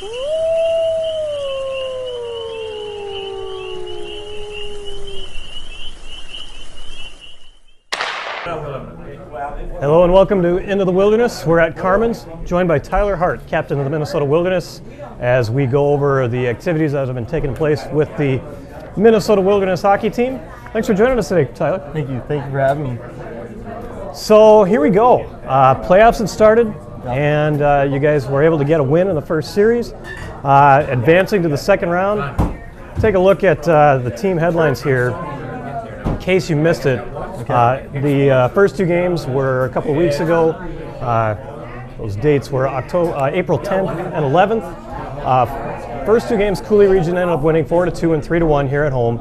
Hello and welcome to Into the Wilderness. We're at Carmen's, joined by Tyler Hart, captain of the Minnesota Wilderness, as we go over the activities that have been taking place with the Minnesota Wilderness hockey team. Thanks for joining us today, Tyler. Thank you for having me. So here we go. Playoffs had started, and you guys were able to get a win in the first series, advancing to the second round. Take a look at the team headlines here, in case you missed it. The first two games were a couple of weeks ago. Those dates were April 10th and 11th. First two games, Coulee Region ended up winning 4-2 and 3-1 here at home.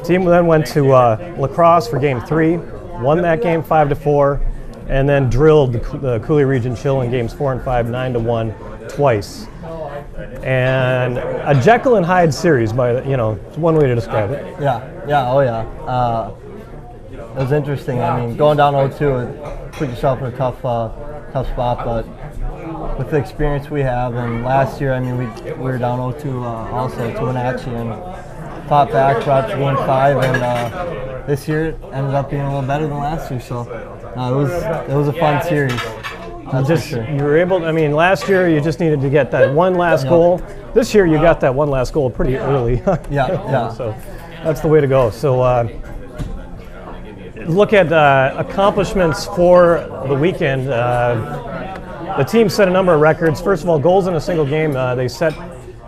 Team then went to La Crosse for game 3, won that game 5-4, and then drilled the Coulee Region Chill in games 4 and 5, 9-1 twice. And a Jekyll and Hyde series, it's one way to describe it. It was interesting. I mean, going down 0-2, it put yourself in a tough spot. But with the experience we have, and last year, I mean, we were down 0-2 also to Wenatchee and fought back, brought to game 5, and this year it ended up being a little better than last year. So it was a fun series. You were able. I mean, last year you just needed to get that one last goal. This year you got that one last goal pretty early. So that's the way to go. So. Look at accomplishments for the weekend. The team set a number of records. First of all, goals in a single game. They set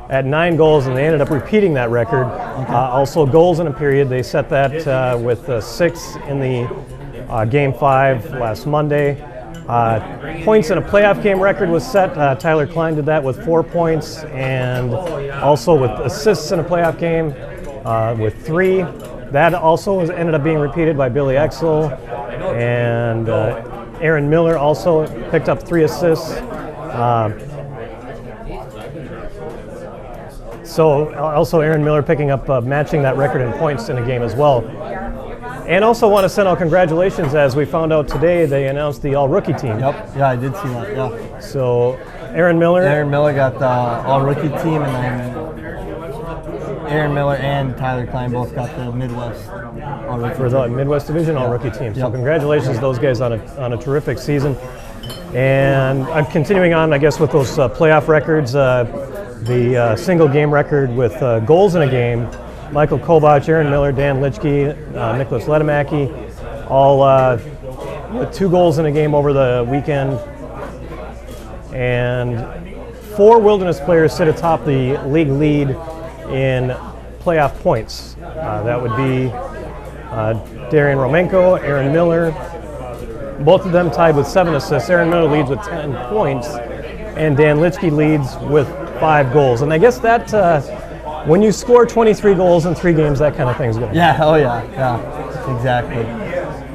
at 9 goals, and they ended up repeating that record. Also, goals in a period. They set that with 6 in the Game 5 last Monday. Points in a playoff game record was set. Tyler Klein did that with 4 points, and also with assists in a playoff game with 3. That also ended up being repeated by Billy Exel, and Aaron Miller also picked up 3 assists. So also Aaron Miller picking up, matching that record in points in a game as well. And also want to send out congratulations, as we found out today, they announced the all-rookie team. Yep, I did see that, yeah. So Aaron Miller got the all-rookie team, and then Aaron Miller and Tyler Klein both got the Midwest all-rookie for the Midwest Division all-rookie team. So congratulations to those guys on a terrific season. And I'm continuing on, I guess, with those playoff records. The single game record with goals in a game, Michael Kobach, Aaron Miller, Dan Litchke, Nicholas Ledemaki, all with 2 goals in a game over the weekend. And 4 Wilderness players sit atop the league lead in playoff points. That would be Darian Romenko, Aaron Miller, both of them tied with 7 assists. Aaron Miller leads with 10 points, and Dan Litchke leads with 5 goals. And I guess that when you score 23 goals in 3 games, that kind of thing's going to happen. Exactly.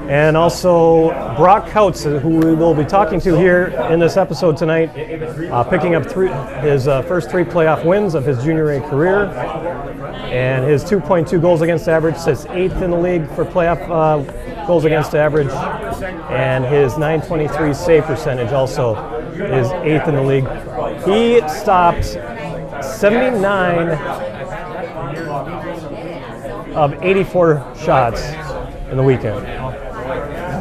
And also Brock Kautz, who we will be talking to here in this episode tonight, picking up his first 3 playoff wins of his junior A career. And his 2.2 goals against average sits 8th in the league for playoff goals against average. And his .923 save percentage also is 8th in the league. He stopped 79 of 84 shots in the weekend.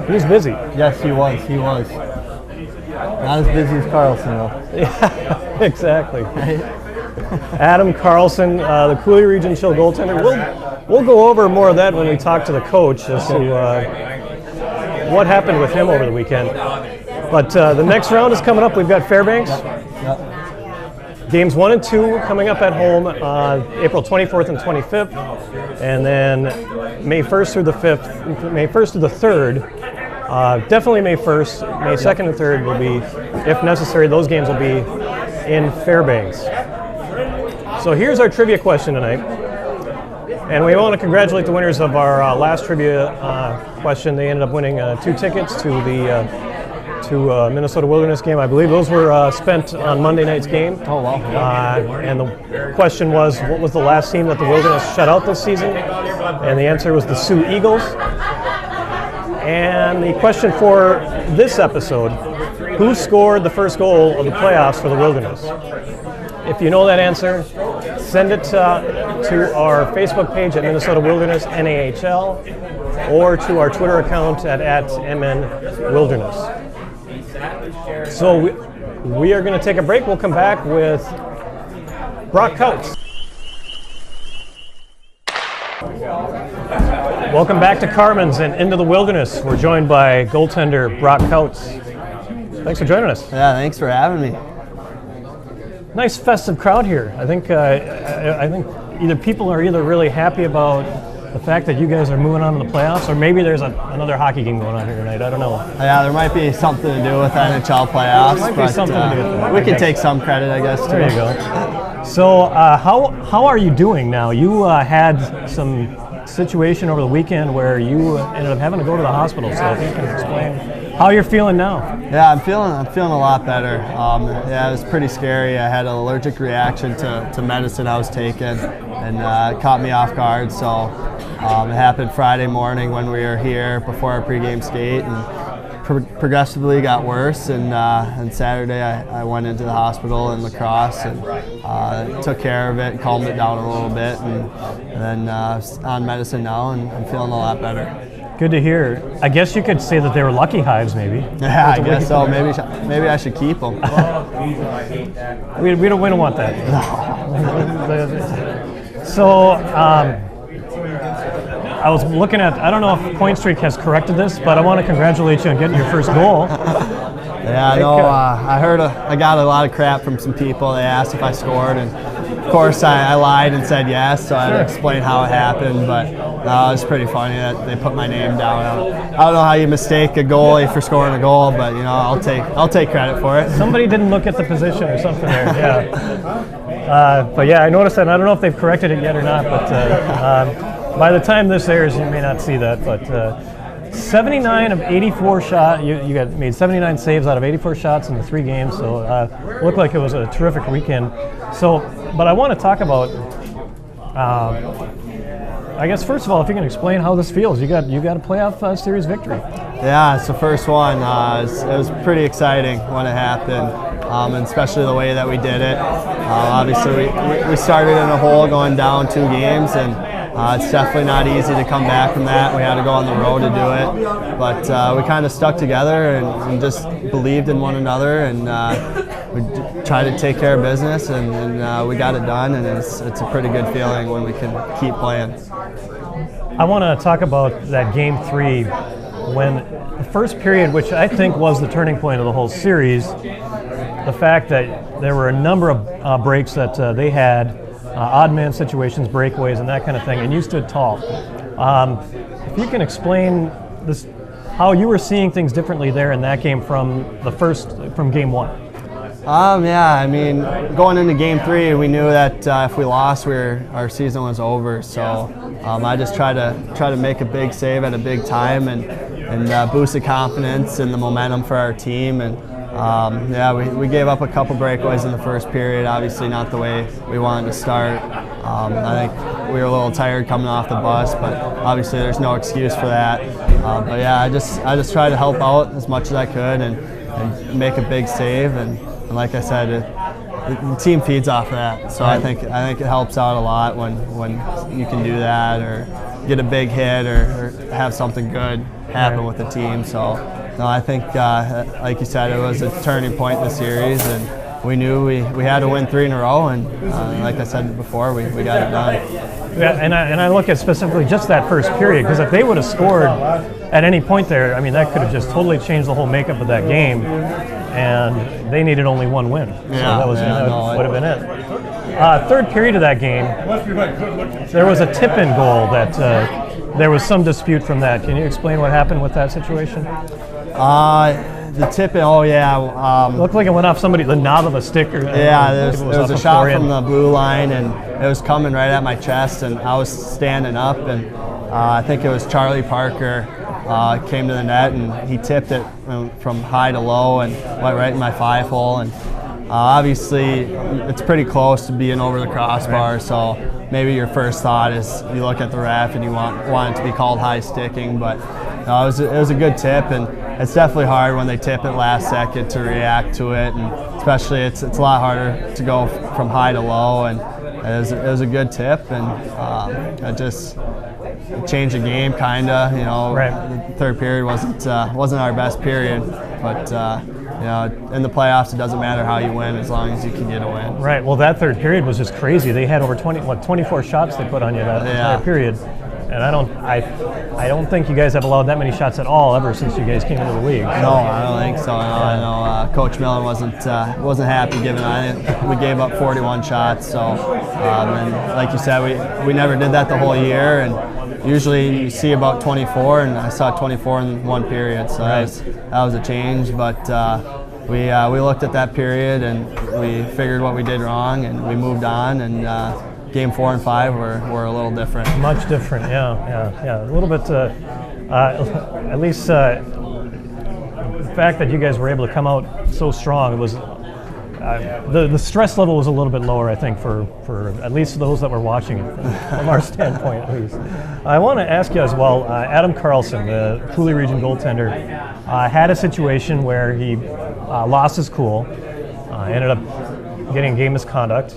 He's busy. Yes, he was. Not as busy as Carlson, though. Yeah, exactly. Adam Carlson, the Coulee Region Chill goaltender. We'll go over more of that when we talk to the coach as to what happened with him over the weekend. But the next round is coming up. We've got Fairbanks. Games 1 and 2 coming up at home April 24th and 25th. And then May 1st through the 3rd. Definitely May 1st, May 2nd and 3rd will be, if necessary, those games will be in Fairbanks. So here's our trivia question tonight. And we want to congratulate the winners of our last trivia question. They ended up winning 2 tickets to the Minnesota Wilderness game. I believe those were spent on Monday night's game. Oh, wow. And the question was, what was the last team that the Wilderness shut out this season? And the answer was the Sioux Eagles. And the question for this episode, who scored the first goal of the playoffs for the Wilderness? If you know that answer, send it to our Facebook page at Minnesota Wilderness NAHL or to our Twitter account at @MNWilderness. So we are going to take a break. We'll come back with Brock Kautz. Welcome back to Carmen's and Into the Wilderness. We're joined by goaltender Brock Kautz. Thanks for joining us. Yeah, thanks for having me. Nice festive crowd here. I think either people are really happy about the fact that you guys are moving on to the playoffs, or maybe there's another hockey game going on here tonight. I don't know. Yeah, there might be something to do with NHL playoffs. There might be something to do with that. We can take some credit, I guess, too. There you go. So how are you doing now? You had some situation over the weekend where you ended up having to go to the hospital. So if you can explain how you're feeling now. Yeah, I'm feeling a lot better. Yeah, it was pretty scary. I had an allergic reaction to medicine I was taking, and it caught me off guard. So it happened Friday morning when we were here before our pregame skate, and progressively got worse. And Saturday I went into the hospital in La Crosse and took care of it, calmed it down a little bit, and then on medicine now, and I'm feeling a lot better. Good to hear. I guess you could say that they were lucky hives, maybe. Yeah, I guess so. Maybe I should keep them. we don't want that. So I was looking at, I don't know if Point Streak has corrected this, but I want to congratulate you on getting your first goal. Yeah, I know. I got a lot of crap from some people. They asked if I scored, and of course I lied and said yes, so I had to explain how it happened, but it was pretty funny that they put my name down. I don't know how you mistake a goalie for scoring a goal, but you know, I'll take credit for it. Somebody didn't look at the position or something there. Yeah. But yeah, I noticed that. And I don't know if they've corrected it yet or not, but by the time this airs, you may not see that. But 79 of 84 shots. You got made 79 saves out of 84 shots in the 3 games. So it looked like it was a terrific weekend. So, but I want to talk about. I guess first of all, if you can explain how this feels. You got a playoff series victory. Yeah, it's the first one. It was pretty exciting when it happened, and especially the way that we did it. Obviously, we started in a hole going down 2 games, and it's definitely not easy to come back from that. We had to go on the road to do it, but we kind of stuck together and just believed in one another, and we tried to take care of business, and we got it done, and it's a pretty good feeling when we can keep playing. I want to talk about that Game 3 when the first period, which I think was the turning point of the whole series, the fact that there were a number of breaks that they had, odd man situations, breakaways, and that kind of thing, and you stood tall. If you can explain this, how you were seeing things differently there in that game from Game 1. Yeah, I mean, going into Game 3, we knew that if we lost, our season was over. So I just tried to make a big save at a big time and boost the confidence and the momentum for our team. And yeah, we gave up a couple breakaways in the first period. Obviously, not the way we wanted to start. I think we were a little tired coming off the bus, but obviously there's no excuse for that. But yeah, I just tried to help out as much as I could and make a big save. And like I said, the team feeds off of that. So I think it helps out a lot when you can do that, or get a big hit, or have something good happen with the team. So no, I think like you said, it was a turning point in the series, and we knew we had to win 3 in a row. And like I said before, we got it done. Yeah, and I look at specifically just that first period, because if they would have scored at any point there, I mean, that could have just totally changed the whole makeup of that game. And they needed only 1 win. So that would have been it. Third period of that game, there was a tip-in goal that there was some dispute from that. Can you explain what happened with that situation? The tip-in, oh yeah. It looked like it went off the knob of a stick. Yeah, there was a shot from the blue line, and it was coming right at my chest, and I was standing up, and I think it was Charlie Parker came to the net, and he tipped it from high to low and went right in my 5-hole. And obviously, it's pretty close to being over the crossbar, so maybe your first thought is you look at the ref and you want it to be called high sticking, but no, it was a good tip, and it's definitely hard when they tip it last second to react to it, and especially it's a lot harder to go from high to low, and it was a good tip, and it just changed the game, kinda. You know, right. The third period wasn't our best period, but you know, in the playoffs, it doesn't matter how you win as long as you can get a win. Right. Well, that third period was just crazy. They had over 24 shots they put on you that entire period, and I don't think you guys have allowed that many shots at all ever since you guys came into the league. No, I don't think so. No, I know Coach Millen wasn't happy giving. We gave up 41 shots. So, and like you said, we never did that the whole year, and usually you see about 24, and I saw 24 in one period. So that was a change, but we looked at that period and we figured what we did wrong, and we moved on, and game 4 and 5 were a little different. Much different, yeah. A little bit, at least the fact that you guys were able to come out so strong, it was the stress level was a little bit lower, I think, for at least those that were watching it, from our standpoint at least. I want to ask you as well, Adam Carlson, the Cooley Region goaltender, had a situation where he lost his cool, ended up getting game misconduct,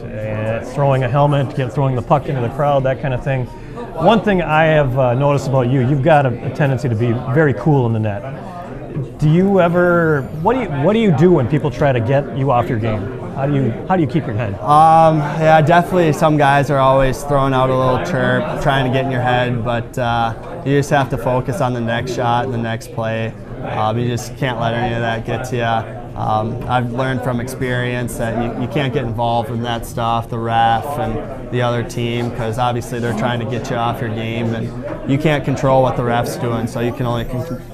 throwing a helmet, throwing the puck into the crowd, that kind of thing. One thing I have noticed about you, you've got a tendency to be very cool in the net. Do you ever? What do you do when people try to get you off your game? How do you keep your head? Yeah, definitely. Some guys are always throwing out a little chirp, trying to get in your head, but you just have to focus on the next shot and the next play. You just can't let any of that get to you. I've learned from experience that you can't get involved in that stuff, the ref and the other team, because obviously they're trying to get you off your game, and you can't control what the ref's doing, so you can only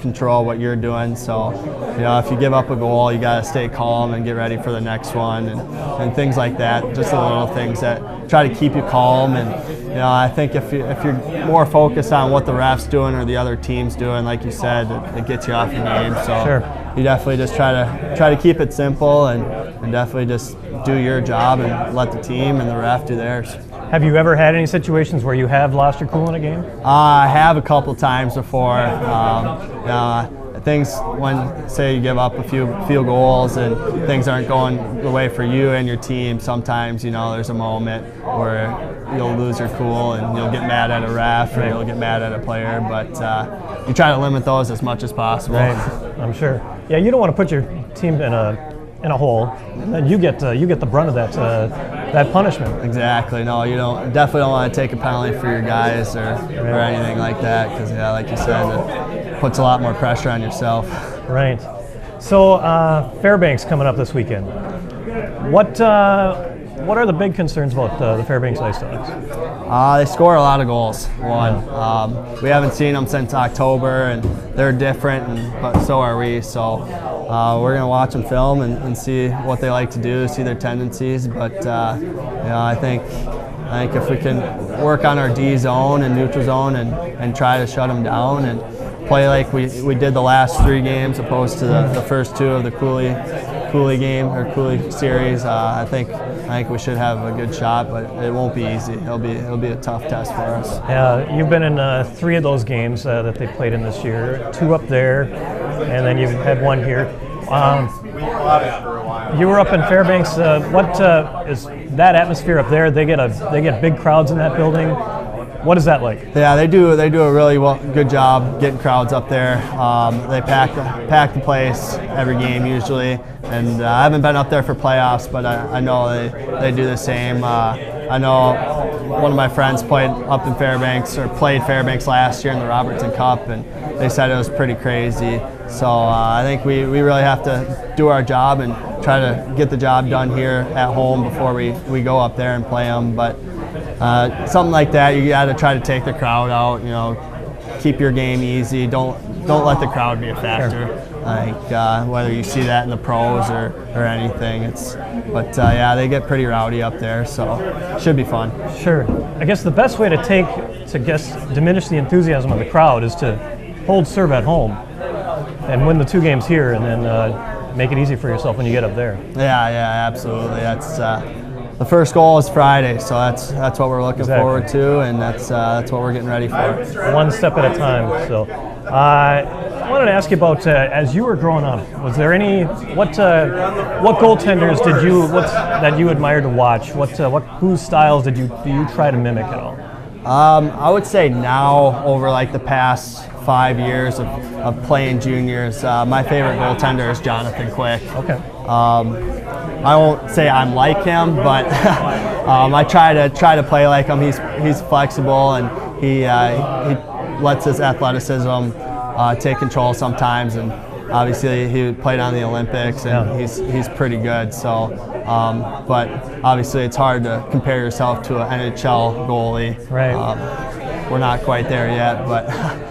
control what you're doing. So, you know, if you give up a goal, you got to stay calm and get ready for the next one, and things like that. Just the little things that try to keep you calm. And you know, I think if you're more focused on what the ref's doing or the other team's doing, like you said, it gets you off your game. So sure. You definitely just try to keep it simple and definitely just do your job and let the team and the ref do theirs. Have you ever had any situations where you have lost your cool in a game? I have a couple times before. Things when, say, you give up a few field goals and things aren't going the way for you and your team, sometimes, you know, there's a moment where you'll lose your cool and you'll get mad at a ref or you'll get mad at a player, but you try to limit those as much as possible. Right, I'm sure. Yeah, you don't want to put your team in a hole, and then you get the brunt of that punishment. Exactly. No, you definitely don't want to take a penalty for your guys or anything like that, because like you said, it puts a lot more pressure on yourself. Right. So Fairbanks coming up this weekend. What are the big concerns about the Fairbanks Ice Dogs? They score a lot of goals. We haven't seen them since October, and they're different, but so are we. So we're gonna watch them film and see what they like to do, see their tendencies. But I think if we can work on our D zone and neutral zone and try to shut them down and play like we did the last 3 games, opposed to the first 2 of the Cooley game or Cooley series, I think we should have a good shot, but it won't be easy. It'll be a tough test for us. Yeah, you've been in 3 of those games that they played in this year, 2 up there, and then you've had 1 here. You were up in Fairbanks. What is that atmosphere up there? They get big crowds in that building. What is that like? Yeah, they do a really good job getting crowds up there. They pack the place every game usually, and I haven't been up there for playoffs, but I know they do the same. I know one of my friends played Fairbanks last year in the Robertson Cup, and they said it was pretty crazy. So I think we really have to do our job and try to get the job done here at home before we go up there and play them. But something like that, you got to try to take the crowd out. You know, keep your game easy. Don't let the crowd be a factor. Sure. Whether you see that in the pros or anything, but they get pretty rowdy up there, so it should be fun. Sure. I guess the best way to diminish the enthusiasm of the crowd is to hold serve at home and win the 2 games here, and then make it easy for yourself when you get up there. Yeah, absolutely. the first goal is Friday, so that's what we're looking forward to, and that's what we're getting ready for. One step at a time. So, I wanted to ask you about as you were growing up. Was there any what goaltenders that you admired to watch? Whose styles do you try to mimic at all? I would say now, over like the past 5 years of playing juniors, my favorite goaltender is Jonathan Quick. Okay. I won't say I'm like him, but I try to play like him. He's flexible, and he lets his athleticism take control sometimes. And obviously he played on the Olympics, and he's pretty good. So, but obviously it's hard to compare yourself to an NHL goalie. Right. We're not quite there yet, but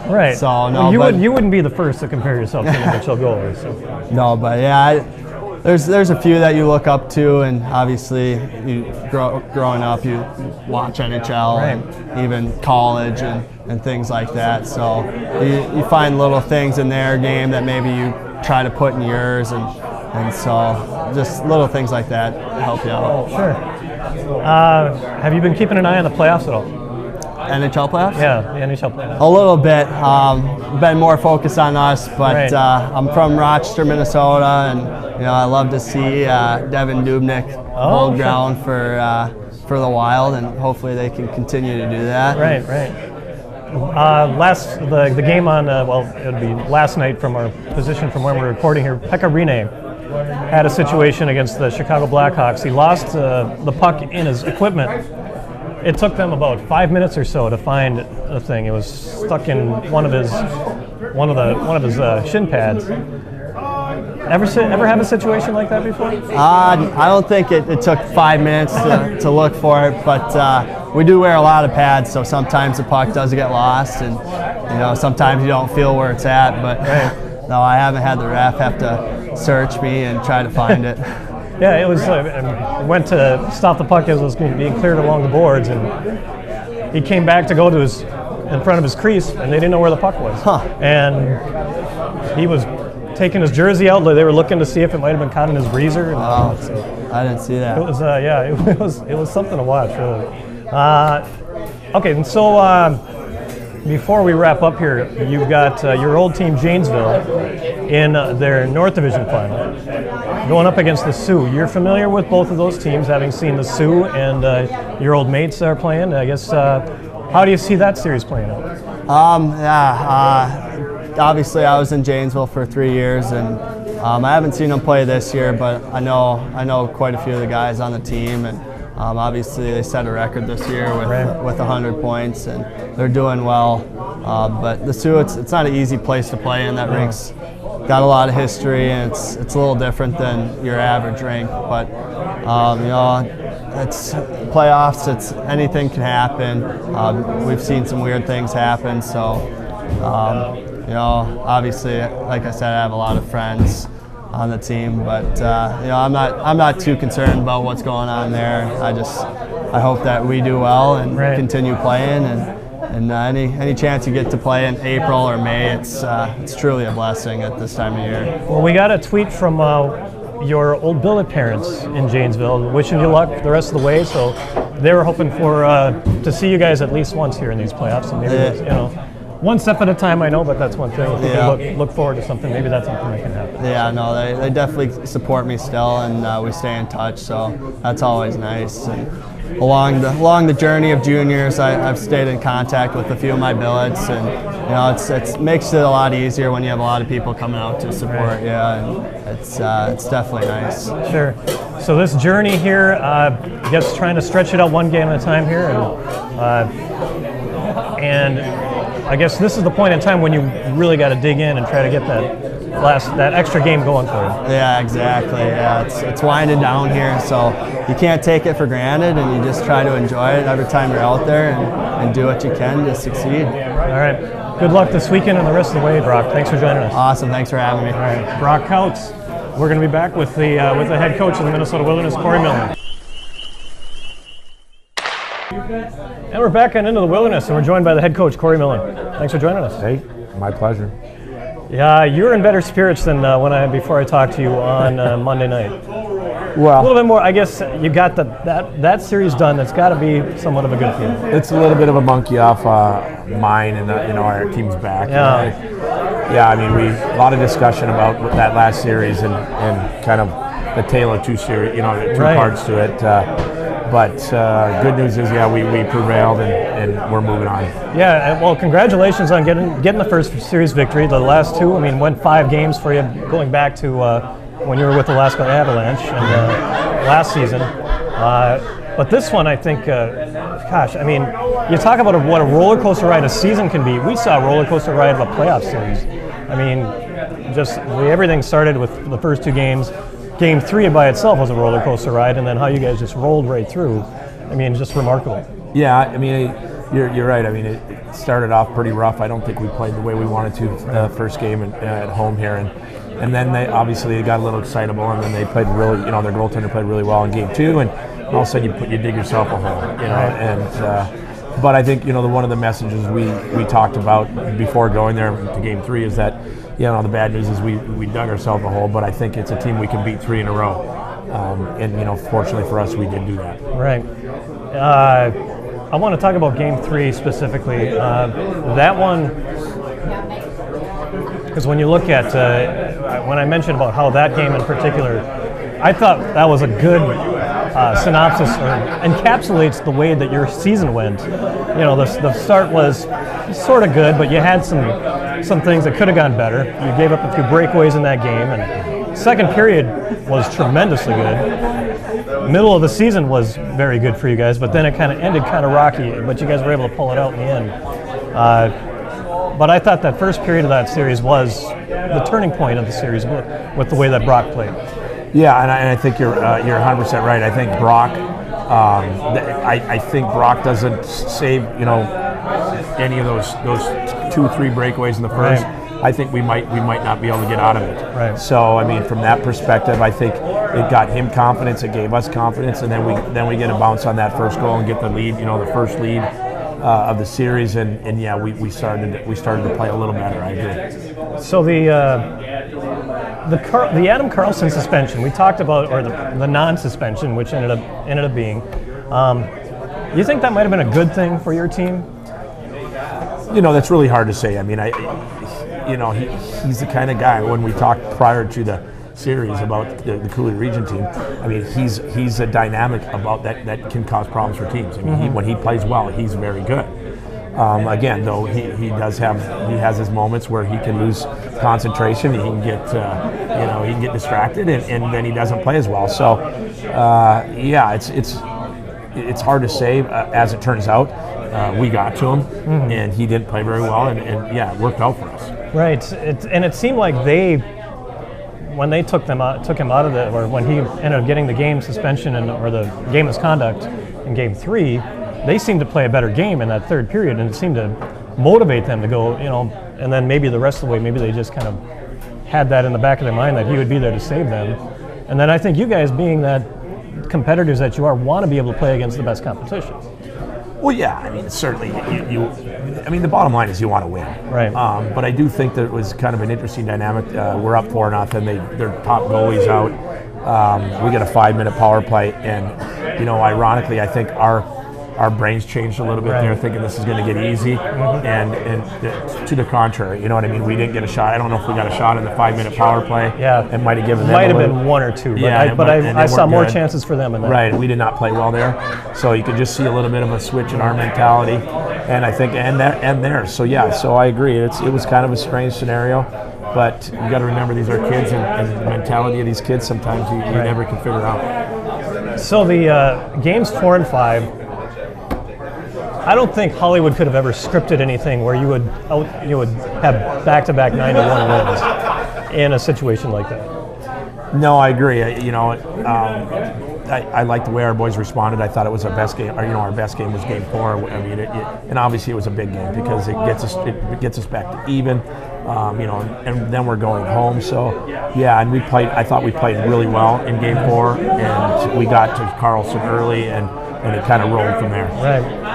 right. So no, well, you wouldn't be the first to compare yourself to an NHL goalie. So. No, but yeah. There's a few that you look up to, and obviously you growing up you watch NHL and even college and things like that. So you find little things in their game that maybe you try to put in yours, and so just little things like that help you out. Sure. Have you been keeping an eye on the playoffs at all? NHL playoffs? Yeah, the NHL playoffs. A little bit. Been more focused on us, but I'm from Rochester, Minnesota, and I love to see Devin Dubnyk hold ground for the Wild, and hopefully they can continue to do that. Right. The game on it would be last night from our position from where we're recording here. Pekka Rinne had a situation against the Chicago Blackhawks. He lost the puck in his equipment. It took them about 5 minutes or so to find the thing. It was stuck in one of his shin pads. Ever have a situation like that before? I don't think it took 5 minutes to look for it, but we do wear a lot of pads, so sometimes the puck does get lost, and sometimes you don't feel where it's at. But no, I haven't had the ref have to search me and try to find it. Yeah, it was. Went to stop the puck as it was being cleared along the boards, and he came back to go to in front of his crease, and they didn't know where the puck was. And he was taking his jersey out. They were looking to see if it might have been caught in his breezer. Wow, I didn't see that. It was it was something to watch, really. Okay, and so before we wrap up here, you've got your old team Janesville in their North Division final, going up against the Sioux. You're familiar with both of those teams, having seen the Sioux and your old mates are playing. I guess, how do you see that series playing out? Obviously I was in Janesville for 3 years, and I haven't seen them play this year, but I know quite a few of the guys on the team, and obviously they set a record this year with 100 points, and they're doing well. But the Sioux, it's not an easy place to play in. That rink's got a lot of history, and it's a little different than your average rink. But it's playoffs. It's anything can happen. We've seen some weird things happen. So obviously, like I said, I have a lot of friends on the team, but I'm not too concerned about what's going on there. I hope that we do well and continue playing, and any chance you get to play in April or May, it's truly a blessing at this time of year. Well, we got a tweet from your old billet parents in Janesville, wishing you luck the rest of the way. So they were hoping to see you guys at least once here in these playoffs, and maybe one step at a time, I know, but that's one thing. If you can look forward to something, maybe that's something that can happen. Yeah, no, they definitely support me still, and we stay in touch, so that's always nice. And along the journey of juniors, I've stayed in contact with a few of my billets, and it makes it a lot easier when you have a lot of people coming out to support you, and it's definitely nice. Sure. So this journey here, I guess trying to stretch it out one game at a time here, and I guess this is the point in time when you really got to dig in and try to get that extra game going for you. Yeah, exactly. Yeah, it's winding down here, so you can't take it for granted, and you just try to enjoy it every time you're out there and do what you can to succeed. All right. Good luck this weekend and the rest of the way, Brock. Thanks for joining us. Awesome. Thanks for having me. All right. Brock Kautz. We're going to be back with the head coach of the Minnesota Wilderness, Corey Millen. And we're back on Into the Wilderness, and we're joined by the head coach, Corey Millen. Thanks for joining us. Hey, my pleasure. Yeah, you're in better spirits than before I talked to you on Monday night. a little bit more. I guess you got that series done. That's got to be somewhat of a good feeling. It's a little bit of a monkey off mine and our team's back. Yeah. I mean, a lot of discussion about that last series and kind of the tale of two series, two parts to it. But good news is, we prevailed and we're moving on. Yeah, well, congratulations on getting the first series victory. The last two, went 5 games for you, going back to when you were with the Alaska Avalanche and last season. But this one, I think, you talk about what a roller coaster ride a season can be. We saw a roller coaster ride of a playoff series. Everything started with the first 2 games. Game 3 by itself was a roller coaster ride, and then how you guys just rolled right through. Just remarkable. Yeah, you're right. It started off pretty rough. I don't think we played the way we wanted to first game at home here, and then they obviously got a little excitable, and then they played really, their goaltender played really well in game 2, and all of a sudden you dig yourself a hole, But I think one of the messages we talked about before going there to game 3 is that the bad news is we dug ourselves a hole, but I think it's a team we can beat 3 in a row, and fortunately for us we did do that. Right. I want to talk about game 3 specifically. That one, because when you look at when I mentioned about how that game in particular, I thought that was a good synopsis or encapsulates the way that your season went. The start was sort of good, but you had some things that could have gone better. You gave up a few breakaways in that game, and second period was tremendously good. Middle of the season was very good for you guys, but then it kind of ended kind of rocky, but you guys were able to pull it out in the end. But I thought that first period of that series was the turning point of the series with the way that Brock played. Yeah, and I think you're 100% right. I think Brock, I think Brock doesn't save any of those 2-3 breakaways in the first. Right. I think we might not be able to get out of it. Right. So from that perspective, I think it got him confidence, it gave us confidence, and then we get a bounce on that first goal and get the lead, the first lead of the series, and we started to play a little better. I agree. So the Adam Carlson suspension we talked about, or the non-suspension, which ended up being, you think that might have been a good thing for your team? That's really hard to say. He's the kind of guy, when we talked prior to the series about the Cooley Region team, he's a dynamic about that can cause problems for teams. When he plays well, he's very good. Again, though, he has his moments where he can lose concentration. He can get distracted, and then he doesn't play as well. So, it's hard to say. As it turns out, we got to him, and he didn't play very well, and it worked out for us. Right, and it seemed like when they took him out of or when he ended up getting the game suspension or the game misconduct in game 3, they seemed to play a better game in that third period, and it seemed to motivate them to go, and then maybe the rest of the way, maybe they just kind of had that in the back of their mind that he would be there to save them. And then I think you guys, being that competitors that you are, want to be able to play against the best competition. Well, yeah, certainly the bottom line is you want to win. Right. But I do think that it was kind of an interesting dynamic. We're up 4-0. Their top goalie's out. We get a 5-minute power play, and ironically, I think our brains changed a little bit there, thinking this is going to get easy, and to the contrary, we didn't get a shot. I don't know if we got a shot in the 5-minute power play. Yeah, it might have given them been 1 or 2. But I saw more chances for them in that. Right, we did not play well there, so you could just see a little bit of a switch in our mentality, and I think and theirs. So so I agree. It was kind of a strange scenario. But you got to remember, these are kids, and the mentality of these kids sometimes you never can figure out. So the games 4 and 5. I don't think Hollywood could have ever scripted anything where you would have back-to-back 9-1 wins in a situation like that. No, I agree. I like the way our boys responded. I thought it was our best game. Our best game was game 4. And obviously it was a big game because it gets us back to even. And then we're going home. So and I thought we played really well in game 4, and we got to Carlson early, and it kind of rolled from there. Right.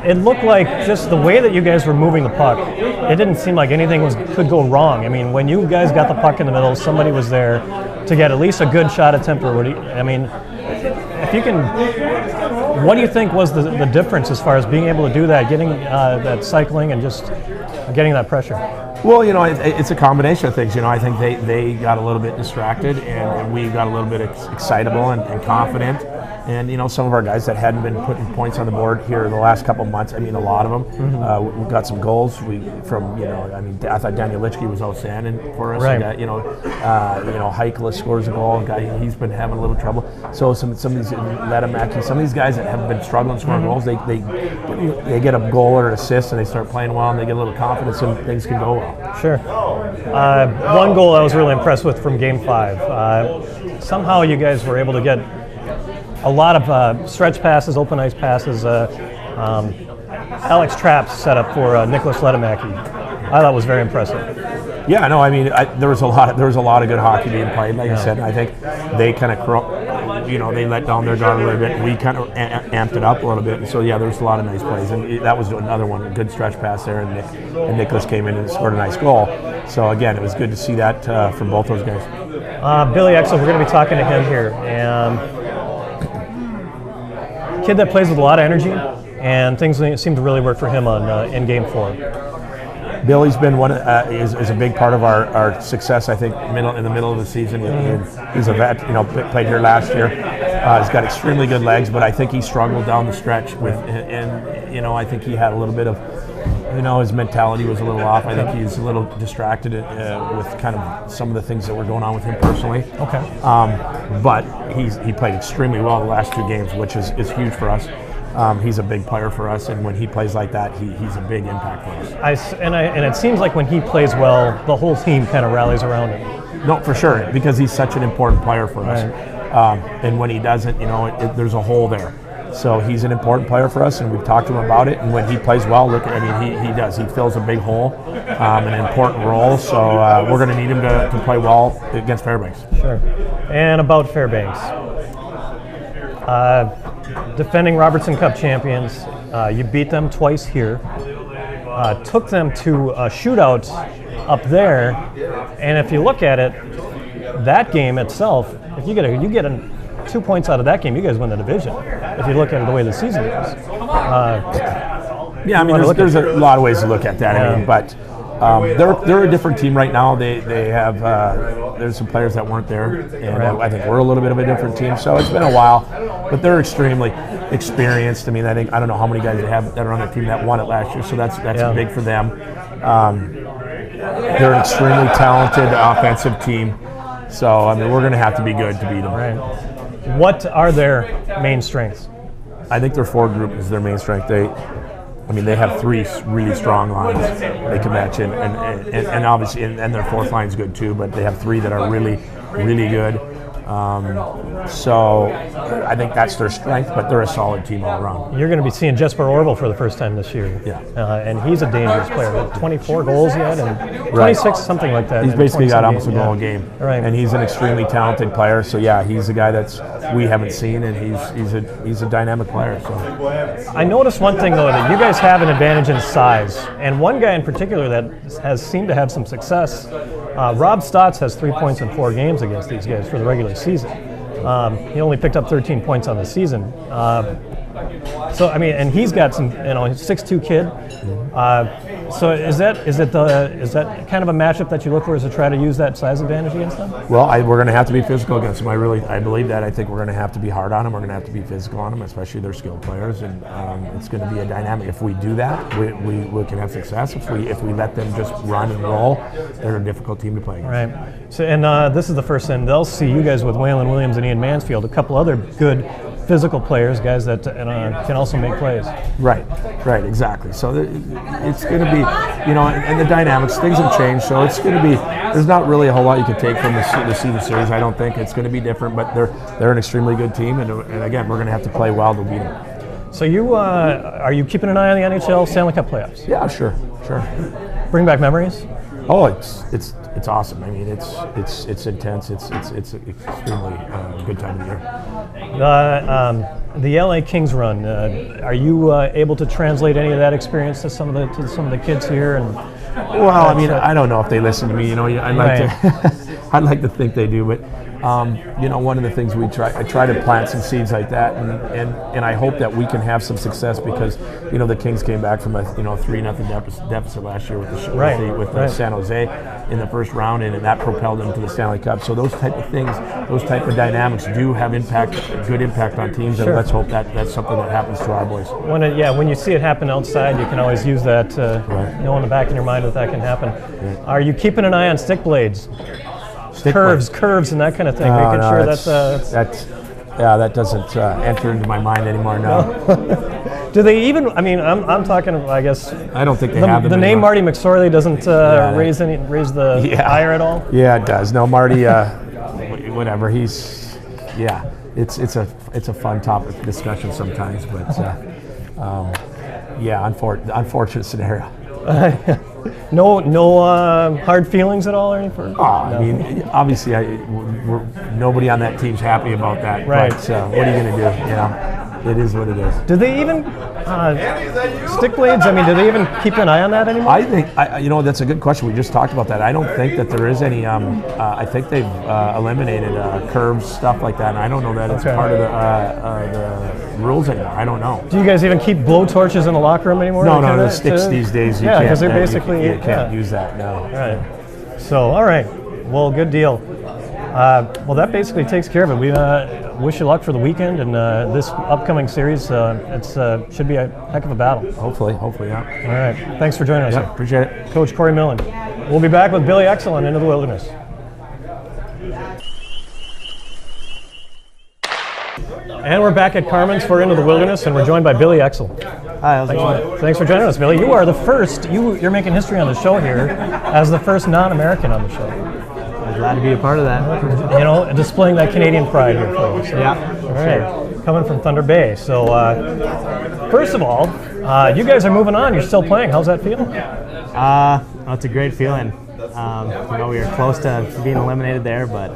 it looked like just the way that you guys were moving the puck, it didn't seem like anything could go wrong. I mean, when you guys got the puck in the middle, somebody was there to get at least a good shot attempt. I mean, if you can, what do you think was the difference as far as being able to do that, getting that cycling and just getting that pressure? Well, it's a combination of things. I think they got a little bit distracted, and we got a little bit excitable and confident. And some of our guys that hadn't been putting points on the board here the last couple of months, I mean, a lot of them. We got some goals. I thought Daniel Litchke was outstanding for us. Right. Heikla scores a goal. He's been having a little trouble. So some of these Ledemek, some of these guys that have been struggling scoring goals, they get a goal or an assist and they start playing well and they get a little confidence and things can go well. Sure. One goal I was really impressed with from Game 5. Somehow you guys were able to get a lot of stretch passes, open ice passes. Alex Trapp's set up for Nicholas Ledemäki. I thought was very impressive. Yeah, no, I mean, there was a lot of good hockey being played. Like I said, I think they kind of, they let down their guard a little bit. We kind of amped it up a little bit. And so yeah, there was a lot of nice plays, and that was another one, a good stretch pass there, and Nicholas came in and scored a nice goal. So again, it was good to see that from both those guys. Billy Exel, we're going to be talking to him here, and kid that plays with a lot of energy, and things seem to really work for him in Game 4. Billy's been is a big part of our success. I think in the middle of the season, he's a vet. Played here last year. He's got extremely good legs, but I think he struggled down the stretch and I think he had a little bit of, his mentality was a little off. I think he's a little distracted with kind of some of the things that were going on with him personally. Okay. But he played extremely well the last 2 games, which is huge for us. He's a big player for us, and when he plays like that, he's a big impact for us. And it seems like when he plays well, the whole team kind of rallies around him. No, for sure, because he's such an important player for us. Right. And when he doesn't, there's a hole there. So he's an important player for us, and we've talked to him about it. And when he plays well, he does. He fills a big hole, an important role. So we're going to need him to play well against Fairbanks. Sure. And about Fairbanks, defending Robertson Cup champions, you beat them twice here. Took them to a shootout up there, and if you look at it, that game itself, if you get 2 points out of that game, you guys win the division. If you look at it the way the season goes. There's a lot of ways to look at that. But they're a different team right now. They have there's some players that weren't there, and I think we're a little bit of a different team. So it's been a while, but they're extremely experienced. I mean, I don't know how many guys they have that are on their team that won it last year. So that's big for them. They're an extremely talented offensive team. So we're going to have to be good to beat them. Right. What are their main strengths? I think their forward group is their main strength. They have 3 really strong lines they can match in, and obviously, and their 4th line is good too. But they have 3 that are really, really good. So I think that's their strength, but they're a solid team all around. You're going to be seeing Jesper Orville for the first time this year. Yeah. And he's a dangerous player. 24 goals yet, and 26, something like that. He's basically got almost a goal a game. Right. And he's an extremely talented player. So yeah, he's a guy we haven't seen, and he's a dynamic player. So I noticed one thing though, that you guys have an advantage in size, and one guy in particular that has seemed to have some success. Rob Stotts has 3 points in 4 games against these guys for the regular season. He only picked up 13 points on the season. And he's got some, 6'2" kid. So is that kind of a matchup that you look for, is to try to use that size advantage against them? Well, we're going to have to be physical against them. I believe that. I think we're going to have to be hard on them. We're going to have to be physical on them, especially their skilled players, and it's going to be a dynamic. If we do that, we can have success. If we let them just run and roll, they're a difficult team to play against. Right. So, and this is the first time they'll see you guys with Waylon Williams and Ian Mansfield, a couple other good physical players, guys that can also make plays. Right, exactly. So it's going to be, and the dynamics, things have changed. So it's going to be, there's not really a whole lot you can take from the season series. I don't think it's going to be different, but they're an extremely good team, and again, we're going to have to play well to beat them. So are you keeping an eye on the NHL Stanley Cup playoffs? Yeah, sure. Bring back memories? Oh, it's it's awesome. I mean, it's intense. It's extremely good time of the year. The LA Kings run. Are you able to translate any of that experience to some of the kids here? And well, I mean, I don't know if they listen to me. You know, I'd like to. I'd like to think they do, but you know, one of the things I try to plant some seeds like that, and I hope that we can have some success because you know the Kings came back from a 3-0 deficit last year with the San Jose in the first round, and that propelled them to the Stanley Cup. So those type of things, those type of dynamics do have good impact on teams, and let's hope that that's something that happens to our boys. When you see it happen outside, you can always use that, know in the back of your mind that can happen. Right. Are you keeping an eye on stick blades? Curves, and that kind of thing. Making sure that doesn't enter into my mind anymore. No. Do they even? I mean, I'm talking. I guess. I don't think they have them. The name Marty McSorley doesn't raise the ire at all. Yeah, it does. No, Marty. Whatever. He's. Yeah. It's a fun topic discussion sometimes, but unfortunate scenario. No hard feelings at all or anything? I mean, obviously, nobody on that team's happy about that. Right. But what are you going to do? You know, it is what it is. Do they even stick blades? I mean, do they even keep an eye on that anymore? I think that's a good question. We just talked about that. I don't think that there is any. I think they've eliminated curves, stuff like that. And I don't know that it's part of the rules anymore. I don't know. Do you guys even keep blow torches in the locker room anymore? No, the sticks these days. You can't, because they're basically you can't use that now. Right. So, all right. Well, good deal. Well, that basically takes care of it. We wish you luck for the weekend and this upcoming series. It should be a heck of a battle. Hopefully, yeah. All right. Thanks for joining us. Yeah, appreciate it. Coach Corey Millen. We'll be back with Billy Exel on Into the Wilderness. And we're back at Carmen's for Into the Wilderness, and we're joined by Billy Exel. Hi, how's it going? Thanks for joining us, Billy. You are the first. You're making history on the show here as the first non-American on the show. I'm glad to be a part of that. You know, displaying that Canadian pride here for us. So. Yeah. All right. Sure. Coming from Thunder Bay. So, first of all, you guys are moving on. You're still playing. How's that feeling? It's a great feeling. We were close to being eliminated there, but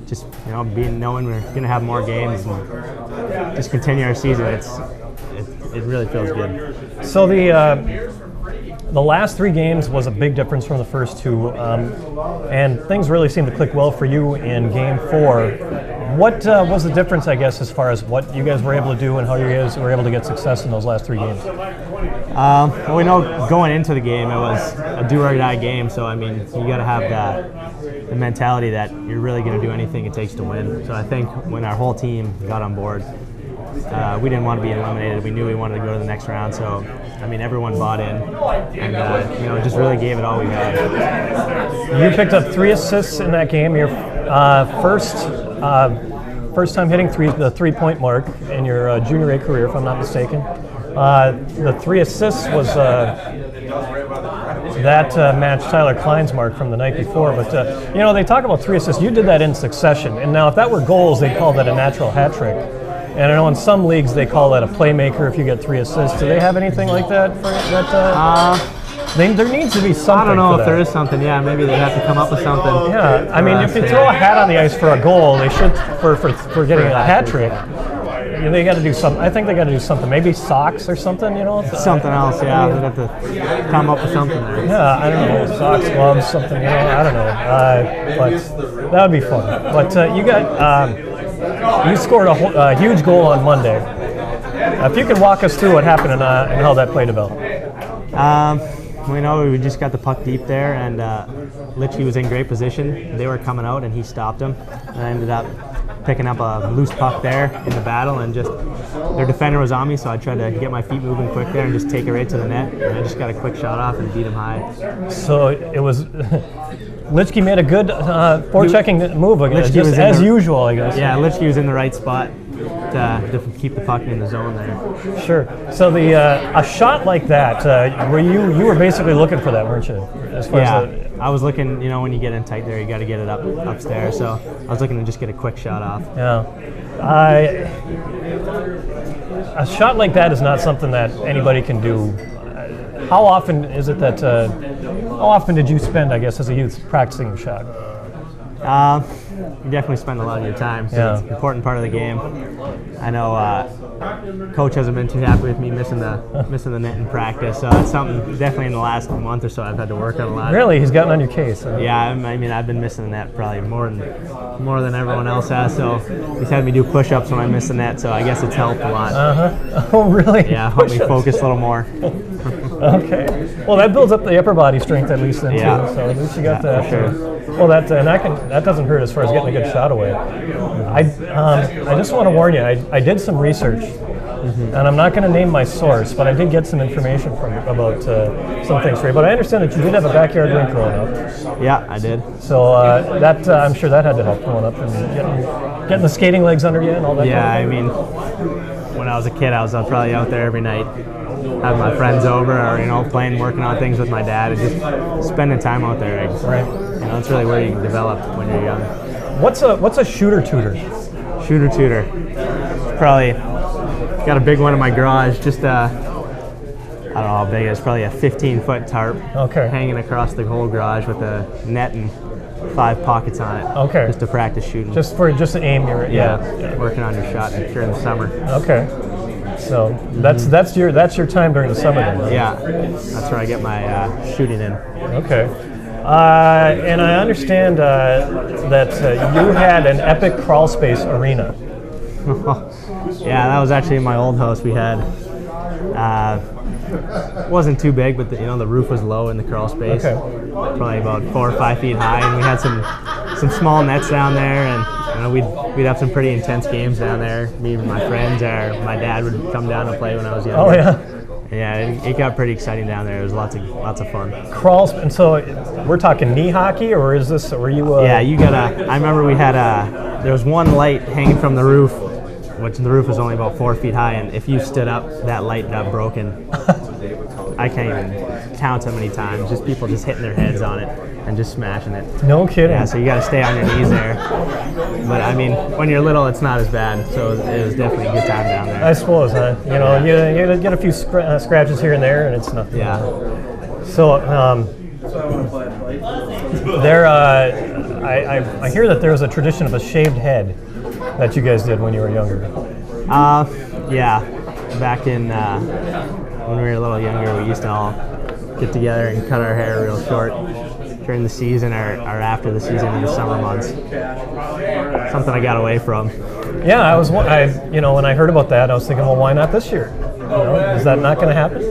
just knowing we're going to have more games and just continue our season, it really feels good. So the last 3 games was a big difference from the first 2, and things really seemed to click well for you in Game 4. What was the difference, I guess, as far as what you guys were able to do and how you guys were able to get success in those last 3 games? We know going into the game it was a do-or-die game, so I mean you got to have the mentality that you're really going to do anything it takes to win. So I think when our whole team got on board, we didn't want to be eliminated. We knew we wanted to go to the next round. So I mean everyone bought in, and just really gave it all we had. You picked up 3 assists in that game. Your first time hitting the 3-point mark in your junior A career, if I'm not mistaken. The 3 assists was that matched Tyler Klein's mark from the night before. But they talk about 3 assists. You did that in succession, and now if that were goals, they'd call that a natural hat trick. And I know in some leagues they call that a playmaker if you get 3 assists. Do they have anything like that? There needs to be something. I don't know if there is something. Yeah, maybe they have to come up with something. Yeah, I mean, if you throw a hat on the ice for a goal, they should for getting a hat trick. They got to do something. I think they got to do something. Maybe socks or something. Something else. Yeah, they have to come up with something there. Yeah, I don't know. Socks, gloves, something. I don't know. But that would be fun. But you scored a huge goal on Monday. If you could walk us through what happened and how that play developed. We just got the puck deep there, and Litchie was in great position. They were coming out, and he stopped him. And I ended up picking up a loose puck there in the battle, and just their defender was on me, so I tried to get my feet moving quick there and just take it right to the net. And I just got a quick shot off and beat him high. So it was Litchie made a good forechecking move again, as usual, I guess. Yeah, Litchie was in the right spot to keep the puck in the zone there. Sure. So a shot like that, you were basically looking for that, weren't you? I was looking. When you get in tight there, you got to get it upstairs. So I was looking to just get a quick shot off. Yeah. A shot like that is not something that anybody can do how often is it that? How often did you spend, I guess, as a youth practicing the shot? You definitely spend a lot of your time, so it's an important part of the game. I know coach hasn't been too happy with me missing the net in practice, so it's something definitely in the last month or so I've had to work on a lot. Really, he's gotten on your case. Yeah, I mean I've been missing the net probably more than everyone else has. So he's had me do push-ups when I miss the net, so I guess it's helped a lot. Oh, really? Yeah, helped me focus a little more. Okay. Well, that builds up the upper body strength at least then too. So at least you got that. For sure. Well, that doesn't hurt as far as getting a good shot away. I just want to warn you. I did some research, and I'm not going to name my source, but I did get some information about some things for you. But I understand that you did have a backyard rink growing up. Yeah, I did. So I'm sure that had to help growing up and getting the skating legs under you and all that. Yeah, kind of thing. I mean, when I was a kid, I was probably out there every night, having my friends over, or playing, working on things with my dad, and just spending time out there. Right. That's really where you can develop when you're young. What's a shooter tutor? Shooter tutor. Probably got a big one in my garage. Just I don't know how big it is. Probably a 15-foot tarp. Okay. Hanging across the whole garage with a net and 5 pockets on it. Okay. Just to practice shooting. Just to aim your Working on your shot during the summer. Okay. So that's your time during the summer then. Yeah. That's where I get my shooting in. Okay. And I understand that you had an epic crawl space arena. Yeah, that was actually in my old house. We had it wasn't too big, but the roof was low in the crawl space. Okay. Probably about 4 or 5 feet high, and we had some small nets down there, and we'd have some pretty intense games down there. Me and my friends, or my dad would come down and play when I was younger. Oh yeah. Yeah, it got pretty exciting down there. It was lots of fun. Crawls, and so we're talking knee hockey, or were you? Yeah, you gotta. I remember we had there was one light hanging from the roof, which the roof was only about 4 feet high, and if you stood up, that light got broken. I can't even count how many times. Just people just hitting their heads on it and just smashing it. No kidding. Yeah, so you got to stay on your knees there. But I mean, when you're little, it's not as bad. So it was definitely a good time down there. I suppose, huh? You get a few scratches here and there, and it's nothing. Yeah. So I hear that there was a tradition of a shaved head that you guys did when you were younger. Yeah. Back in when we were a little younger, we used to all get together and cut our hair real short during the season or after the season in the summer months. Something I got away from. Yeah, when I heard about that, I was thinking, well, why not this year? Is that not going to happen?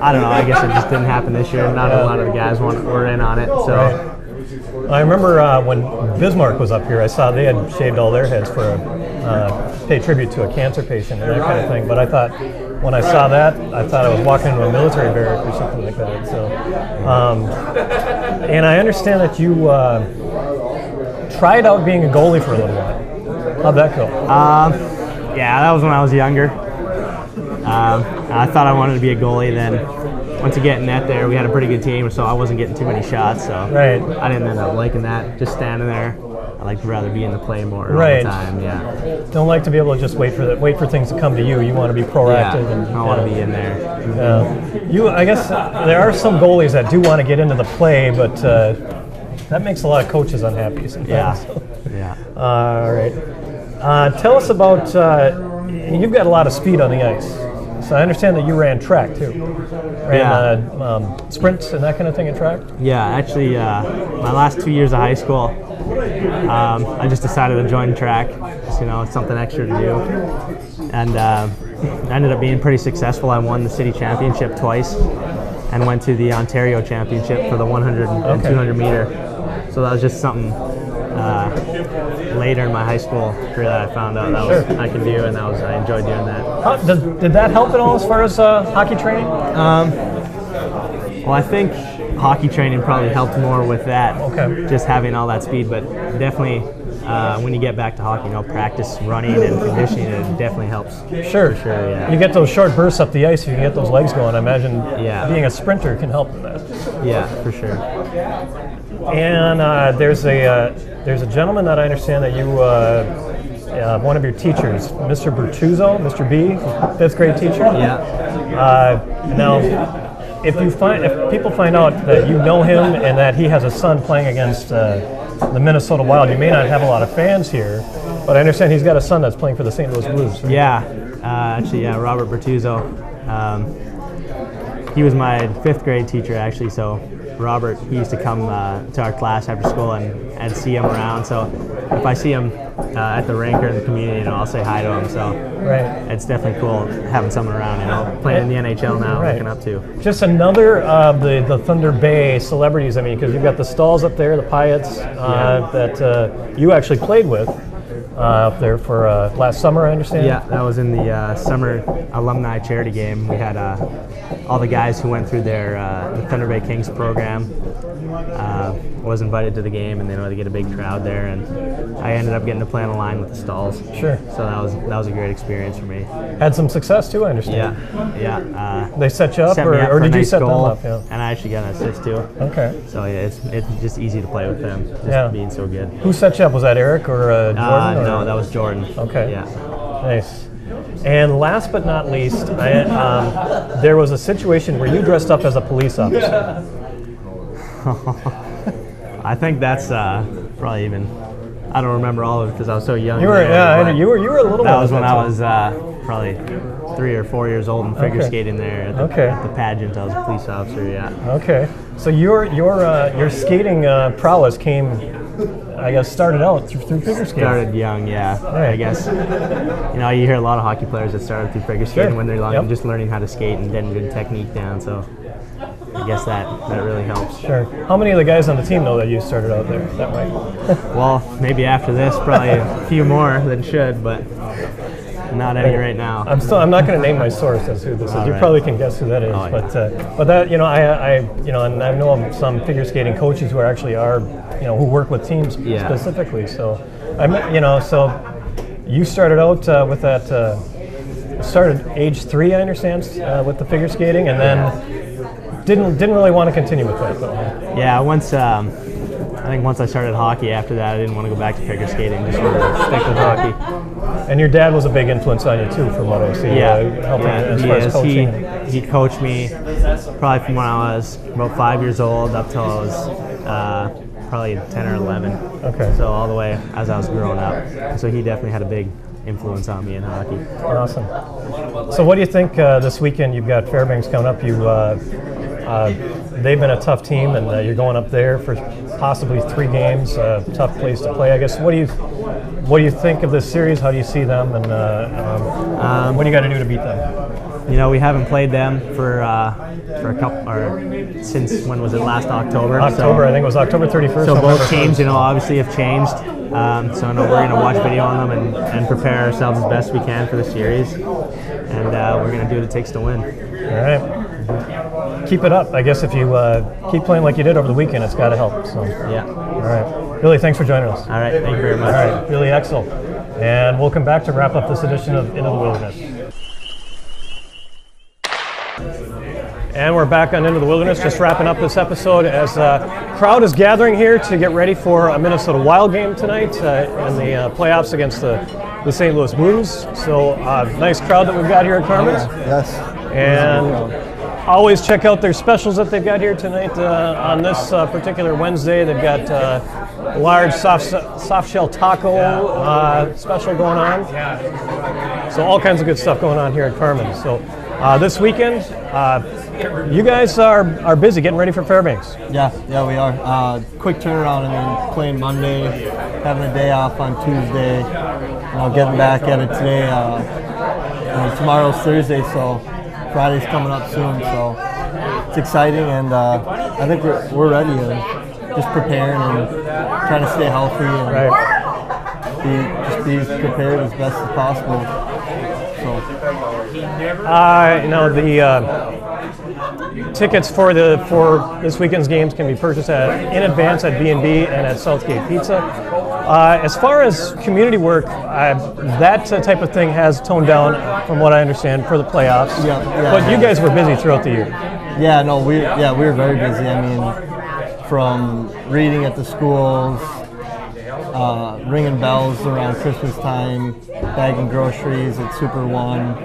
I don't know. I guess it just didn't happen this year. Not a lot of the guys were in on it. So. Right. I remember when Bismarck was up here, I saw they had shaved all their heads for pay tribute to a cancer patient and that kind of thing. But I thought, when I saw that, I thought I was walking into a military barrack or something like that. So, and I understand that you tried out being a goalie for a little while. How'd that go? Yeah, that was when I was younger. I thought I wanted to be a goalie. Then once you get in net there, we had a pretty good team, so I wasn't getting too many shots. So right. I didn't end up liking that. Just standing there. I like to rather be in the play more all right. the time. Yeah. Don't like to be able to just wait for things to come to you. You want to be proactive. Yeah, and I want to be in there. I guess there are some goalies that do want to get into the play, but that makes a lot of coaches unhappy sometimes. Yeah. All right. Tell us about. You've got a lot of speed on the ice. So I understand that you ran track too. Sprints and that kind of thing at track? Yeah, actually, my last 2 years of high school, I just decided to join track. Just, it's something extra to do. And I ended up being pretty successful. I won the city championship twice and went to the Ontario championship for the 100 and 200 meter. So that was just something later in my high school career that I found out that I could do, and I enjoyed doing that. Did that help at all as far as hockey training? Well, I think hockey training probably helped more with that. Okay. Just having all that speed, but definitely when you get back to hockey, practice running and conditioning, it definitely helps. Sure, yeah. You get those short bursts up the ice, if you can get those legs going. I imagine being a sprinter can help with that. Yeah, for sure. And there's a gentleman that I understand that you one of your teachers, Mr. Bertuzzo, Mr. B, 5th grade teacher. Yeah. Now, if people find out that you know him and that he has a son playing against the Minnesota Wild, you may not have a lot of fans here, but I understand he's got a son that's playing for the St. Louis Blues. Right? Yeah, actually, yeah, Robert Bertuzzo. He was my 5th grade teacher, actually, so Robert, he used to come to our class after school and see him around, so if I see him at the rink or in the community, I'll say hi to him, so it's definitely cool having someone around, playing in the NHL now, looking up to. Just another of the Thunder Bay celebrities, I mean, because you've got the Stalls up there, the Pyatt's, that you actually played with up there for last summer, I understand? Yeah, that was in the summer alumni charity game. We had all the guys who went through the Thunder Bay Kings program was invited to the game, and they wanted to get a big crowd there, and I ended up getting to play on the line with the Stalls. Sure. So that was a great experience for me. Had some success too, I understand. Yeah. They set you up, Set me up or for a did you nice set them goal, up? Yeah. And I actually got an assist too. Okay. So yeah, it's just easy to play with them, just being so good. Who set you up? Was that Eric or Jordan? No, that was Jordan. Okay. Yeah. Nice. And last but not least, there was a situation where you dressed up as a police officer. I think that's probably even. I don't remember all of it because I was so young. You were, you were a little. That was when I was probably 3 or 4 years old and figure skating there at the pageant. I was a police officer. Yeah. Okay. So your skating prowess came, I guess, started out through figure skating. Started young, yeah. Right. I guess you hear a lot of hockey players that started through figure skating when they're young, just learning how to skate and getting good technique down. So I guess that really helps. Sure. How many of the guys on the team know that you started out there that way? Well, maybe after this, probably a few more than should, but not any right now. I'm not going to name my source as who this is. You probably can guess who that is. Oh, yeah. But that and I know of some figure skating coaches who actually are who work with teams specifically. So so you started out with that. Started age 3, I understand, with the figure skating, and then didn't really want to continue with that though. Yeah, I think once I started hockey, after that I didn't want to go back to figure skating. Just wanted to stick with hockey. And your dad was a big influence on you too, from what I see. Helping as far as coaching. He coached me probably from when I was about 5 years old up till I was probably 10 or 11. Okay. So all the way as I was growing up. So he definitely had a big influence on me in hockey. Awesome. So what do you think this weekend? You've got Fairbanks coming up. They've been a tough team, and you're going up there for possibly 3 games. Tough place to play, I guess. What do you think of this series? How do you see them, and what do you got to do to beat them? We haven't played them for a couple, or since when was it? Last October. I think it was October 31st. So both teams, obviously have changed. So I know we're going to watch video on them and prepare ourselves as best we can for the series, and we're going to do what it takes to win. All right. Keep it up. I guess if you keep playing like you did over the weekend, it's got to help. So yeah. All right. Billy, thanks for joining us. All right. Thank you very much. All right. Billy Exel. And we'll come back to wrap up this edition of Into the Wilderness. And we're back on Into the Wilderness, just wrapping up this episode as crowd is gathering here to get ready for a Minnesota Wild game tonight in the playoffs against the St. Louis Blues. So nice crowd that we've got here at Carmen's. Yes. And always check out their specials that they've got here tonight on this particular Wednesday. They've got a large soft shell taco special going on. So all kinds of good stuff going on here at Carmen's. So this weekend, you guys are busy getting ready for Fairbanks. Yeah, we are. Quick turnaround. Playing Monday, having a day off on Tuesday, getting back at it today. Tomorrow's Thursday, so Friday's coming up soon. So it's exciting, and I think we're ready and just preparing and trying to stay healthy and be prepared as best as possible. The tickets for this weekend's games can be purchased in advance at B&B and at Southgate Pizza. As far as community work, that type of thing has toned down, from what I understand, for the playoffs. But you guys were busy throughout the year. Yeah, no, we were very busy. From reading at the schools, ringing bells around Christmas time, bagging groceries at Super One,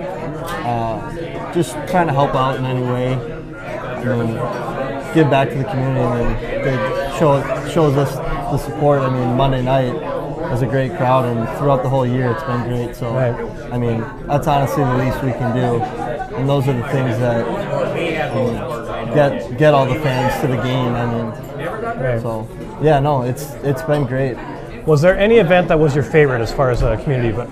just trying to help out in any way, give back to the community, and they shows us the support. I mean, Monday night was a great crowd, and throughout the whole year it's been great. So, I mean, that's honestly the least we can do, and those are the things that get all the fans to the game. I mean, so yeah, no, it's been great. Was there any event that was your favorite as far as community work?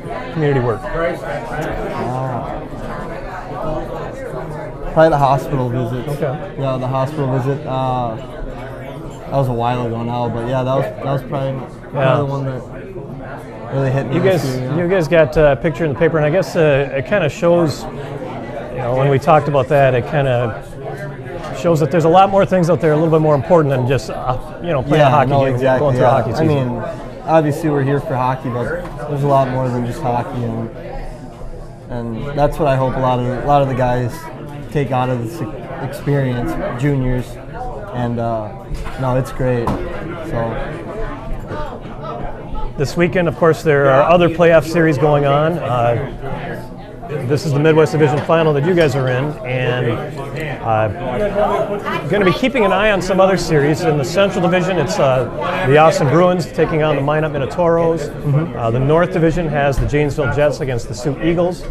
Probably the hospital visit. Okay. Yeah, the hospital visit. That was a while ago now, but yeah, that was probably the one that really hit me. You guys got a picture in the paper, and I guess it kind of shows. When we talked about that, it kind of shows that there's a lot more things out there, a little bit more important than just playing a hockey game, exactly, going through a hockey season. I mean, obviously we're here for hockey, but there's a lot more than just hockey, and that's what I hope a lot of the guys take out of this experience, juniors, and no, it's great. So this weekend, of course, there are other playoff series going on. This is the Midwest Division Final that you guys are in, and going to be keeping an eye on some other series. In the Central Division, it's the Austin Bruins taking on the Minot Minotauros. The North Division has the Janesville Jets against the Sioux Eagles.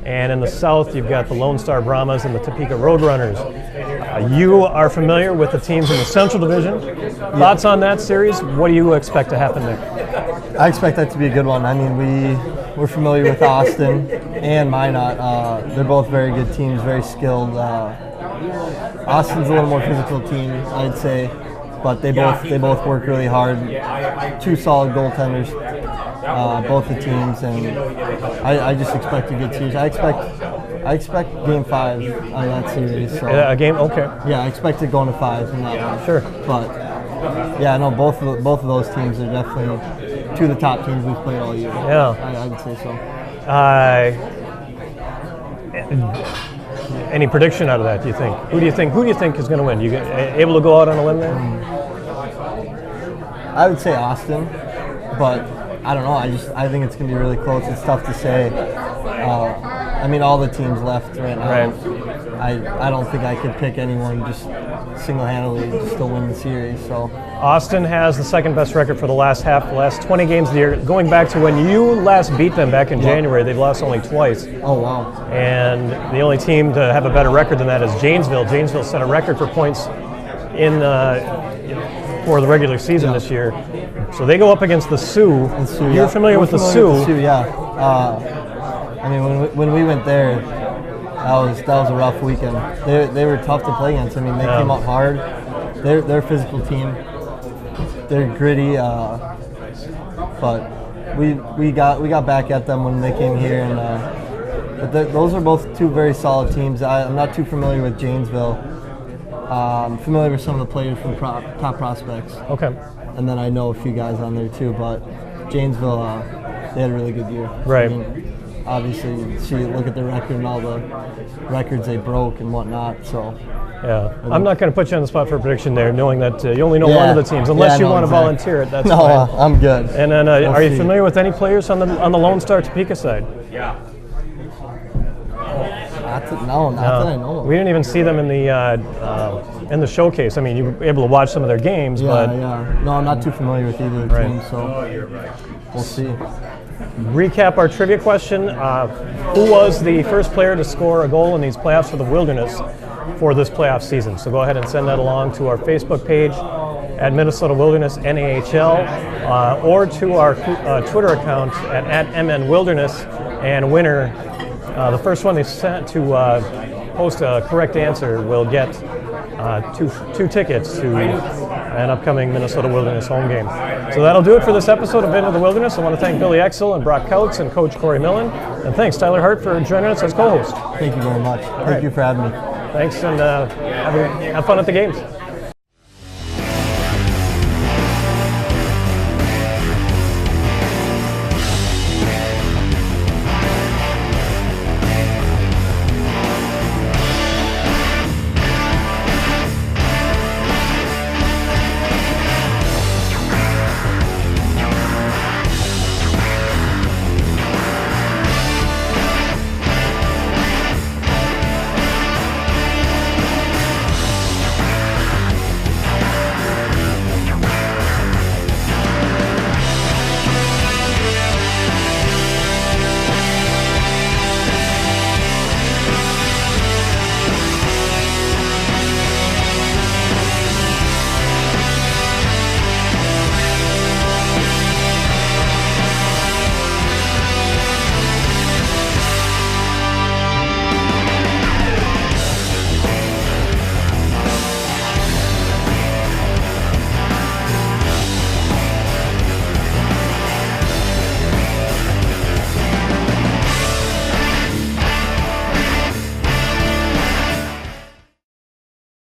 And in the South, you've got the Lone Star Brahmas and the Topeka Roadrunners. You are familiar with the teams in the Central Division. Thoughts on that series? What do you expect to happen there? I expect that to be a good one. I mean, we're familiar with Austin and Minot. They're both very good teams, very skilled. Austin's a little more physical team, I'd say, but they both work really hard. Two solid goaltenders, both the teams, and I just expect a good series. I expect Game 5 on that series. So. A game, okay. Yeah, I expect it going to 5 in that one. Sure. But yeah, no, both of those teams are definitely two of the top teams we've played all year. Yeah, I would say so. Any prediction out of that? Do you think? Who do you think is going to win? You able to go out on a limb there? I would say Austin, but I don't know. I think it's going to be really close. It's tough to say. I mean, all the teams left right now. Right. I don't think I could pick anyone just single-handedly just to win the series. So Austin has the second best record for the last 20 games of the year. Going back to when you last beat them back in January, they've lost only twice. Oh, wow. And the only team to have a better record than that is Janesville. Janesville set a record for points in for the regular season this year. So they go up against the Sioux. You're familiar with the Sioux? Yeah. I mean, when we went there, that was a rough weekend. They were tough to play against. I mean, they came up hard. They're a physical team. They're gritty, but we got back at them when they came here. And but those are both two very solid teams. I'm not too familiar with Janesville. I'm familiar with some of the players from Top Prospects. Okay. And then I know a few guys on there too. But Janesville, they had a really good year. Right. I mean, obviously, look at their record and all the records they broke and whatnot. So, yeah, I'm not going to put you on the spot for a prediction there, knowing that you only know one of the teams, unless you want to volunteer it. That's fine. I'm good. And then, are you familiar with any players on the Lone Star Topeka side? Yeah. Not that I know of. We didn't even see them in the showcase. I mean, you were able to watch some of their games, but no, I'm not too familiar with either team, so we'll see. Recap our trivia question. Who was the first player to score a goal in these playoffs for the Wilderness for this playoff season? So go ahead and send that along to our Facebook page at Minnesota Wilderness NAHL or to our Twitter account at MN Wilderness. And winner, the first one they sent to post a correct answer will get two tickets to an upcoming Minnesota Wilderness home game. So that'll do it for this episode of Into the Wilderness. I want to thank Billy Exel and Brock Kautz and Coach Corey Millen. And thanks, Tyler Hart, for joining us as co-host. Thank you very much. Thank you for having me. Thanks, and have fun at the games.